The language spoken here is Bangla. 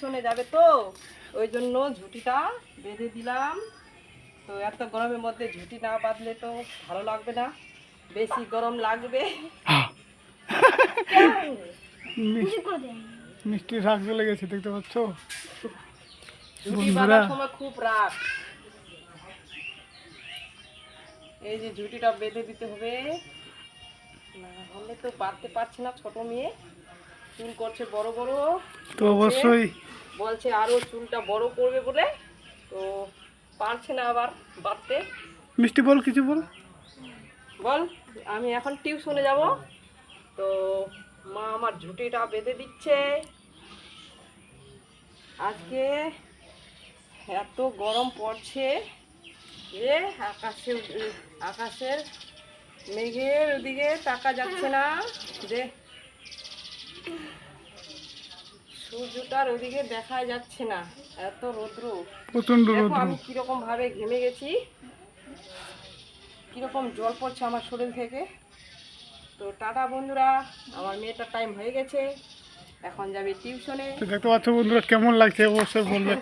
শুনে যাবে তো ওই জন্য ঝুঁটিটা বেঁধে দিলাম। তো এত গরমের মধ্যে ঝুঁটি না বাঁধলে তো ভালো লাগবে না, বেশি গরম লাগবে। মিষ্টি রাগ চলে গেছে, দেখতে পাচ্ছ ঝুঁটি বন্ধুরা। বাঁধার সময় খুব রাগ। এই যে ঝুঁটিটা বেঁধে দিতে হবে, না হলে তো বাঁধতে পারছে না। ছোট মেয়ে চুল করছে বড় বড়, তো অবশ্যই বলছে আরো চুলটা বড় করবে বলে, তো পারছে না আবার বাঁধতে। মিষ্টি বল, কিছু বল। বল, আমি এখন টিউশনে যাব, তো মা আমার ঝুঁটিটা বেঁধে দিচ্ছে। আজকে এত গরম পড়ছে যে আকাশের মেঘের ওদিকে তাকা যাচ্ছে না, যে সূর্যটার ওদিকে দেখা যাচ্ছে না, এত রৌদ্র। প্রচন্ড দেখো রোদ্র। আমি কিরকম ভাবে ঘেমে গেছি, কিরকম জল পড়ছে আমার শরীর থেকে। তো টাটা বন্ধুরা, আমার মেয়েটার টাইম হয়ে গেছে, এখন যাবে টিউশনে। তো দেখতে পাচ্ছ বন্ধুরা, কেমন লাগছে অবশ্যই বলবে।